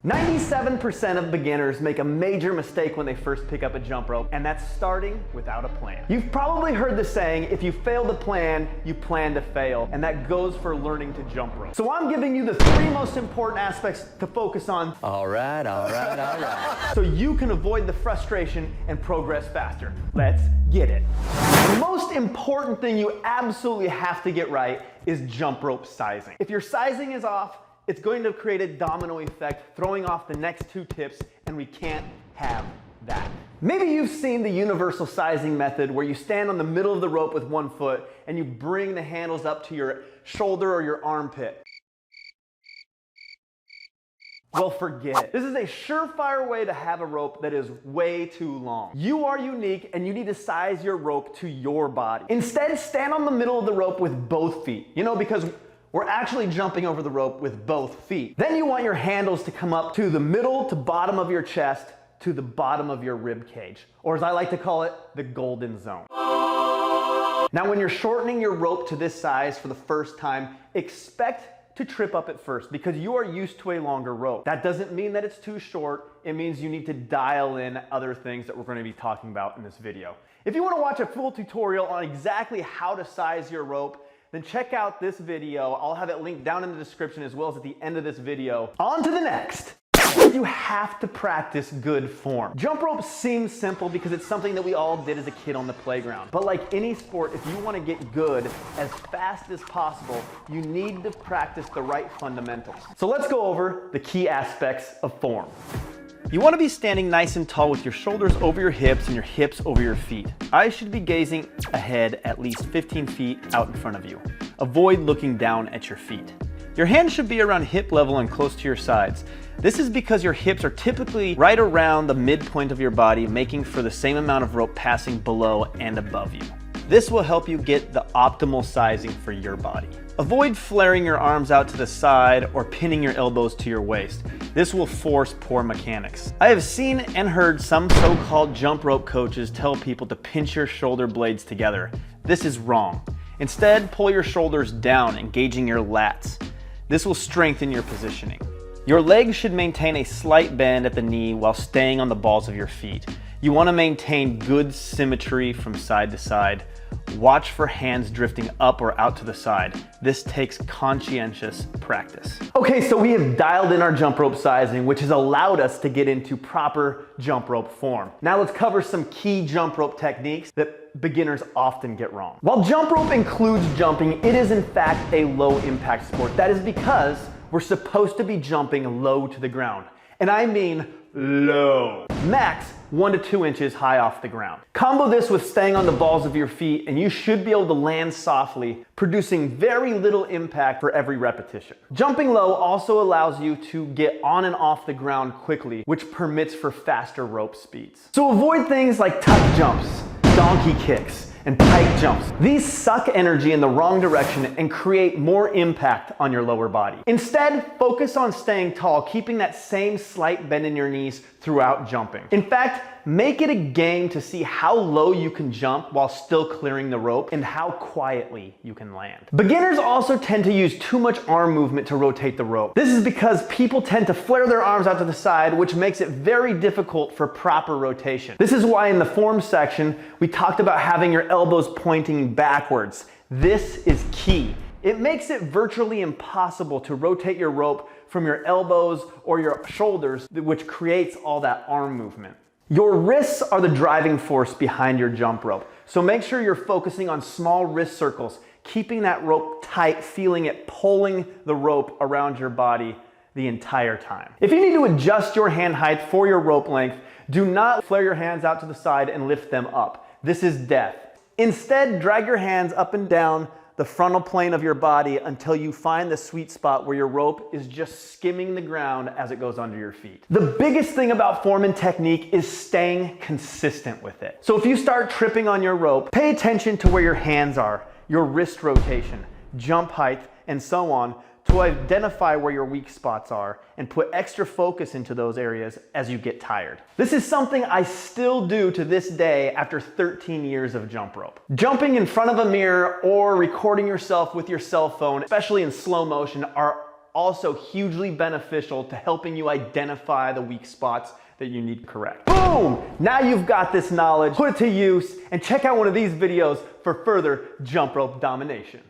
97% of beginners make a major mistake when they first pick up a jump rope, and that's starting without a plan. You've probably heard the saying, if you fail to plan, you plan to fail, and that goes for learning to jump rope. So I'm giving you the 3 most important aspects to focus on. All right. So you can avoid the frustration and progress faster. Let's get it. The most important thing you absolutely have to get right is jump rope sizing. If your sizing is off, it's going to create a domino effect, throwing off the next 2 tips, and we can't have that. Maybe you've seen the universal sizing method where you stand on the middle of the rope with 1 foot and you bring the handles up to your shoulder or your armpit. Well, forget it. This is a surefire way to have a rope that is way too long. You are unique and you need to size your rope to your body. Instead, stand on the middle of the rope with both feet. Because we're actually jumping over the rope with both feet. Then you want your handles to come up to the middle to bottom of your chest to the bottom of your rib cage, or as I like to call it, the golden zone. Now when you're shortening your rope to this size for the first time, expect to trip up at first because you are used to a longer rope. That doesn't mean that it's too short. It means you need to dial in other things that we're going to be talking about in this video. If you want to watch a full tutorial on exactly how to size your rope, then check out this video. I'll have it linked down in the description as well as at the end of this video. On to the next. You have to practice good form. Jump rope seems simple because it's something that we all did as a kid on the playground. But like any sport, if you want to get good as fast as possible, you need to practice the right fundamentals. So let's go over the key aspects of form. You want to be standing nice and tall with your shoulders over your hips and your hips over your feet. Eyes should be gazing ahead at least 15 feet out in front of you. Avoid looking down at your feet. Your hands should be around hip level and close to your sides. This is because your hips are typically right around the midpoint of your body, making for the same amount of rope passing below and above you. This will help you get the optimal sizing for your body. Avoid flaring your arms out to the side or pinning your elbows to your waist. This will force poor mechanics. I have seen and heard some so-called jump rope coaches tell people to pinch your shoulder blades together. This is wrong. Instead, pull your shoulders down, engaging your lats. This will strengthen your positioning. Your legs should maintain a slight bend at the knee while staying on the balls of your feet. You want to maintain good symmetry from side to side. Watch for hands drifting up or out to the side. This takes conscientious practice. Okay, so we have dialed in our jump rope sizing, which has allowed us to get into proper jump rope form. Now let's cover some key jump rope techniques that beginners often get wrong. While jump rope includes jumping, it is in fact a low impact sport. That is because we're supposed to be jumping low to the ground. And I mean low. Max 1 to 2 inches high off the ground. Combo this with staying on the balls of your feet and you should be able to land softly, producing very little impact for every repetition. Jumping low also allows you to get on and off the ground quickly, which permits for faster rope speeds. So avoid things like tuck jumps, donkey kicks, and pike jumps. These suck energy in the wrong direction and create more impact on your lower body. Instead, focus on staying tall, keeping that same slight bend in your knees throughout jumping. In fact, make it a game to see how low you can jump while still clearing the rope and how quietly you can land. Beginners also tend to use too much arm movement to rotate the rope. This is because people tend to flare their arms out to the side, which makes it very difficult for proper rotation. This is why in the form section, we talked about having your elbows pointing backwards. This is key. It makes it virtually impossible to rotate your rope from your elbows or your shoulders, which creates all that arm movement. Your wrists are the driving force behind your jump rope, so make sure you're focusing on small wrist circles, keeping that rope tight, feeling it pulling the rope around your body the entire time. If you need to adjust your hand height for your rope length, do not flare your hands out to the side and lift them up. This is death. Instead, drag your hands up and down the frontal plane of your body until you find the sweet spot where your rope is just skimming the ground as it goes under your feet. The biggest thing about form and technique is staying consistent with it. So if you start tripping on your rope, pay attention to where your hands are, your wrist rotation, jump height, and so on, to identify where your weak spots are and put extra focus into those areas as you get tired. This is something I still do to this day after 13 years of jump rope. Jumping in front of a mirror or recording yourself with your cell phone, especially in slow motion, are also hugely beneficial to helping you identify the weak spots that you need to correct. Boom! Now you've got this knowledge, put it to use, and check out one of these videos for further jump rope domination.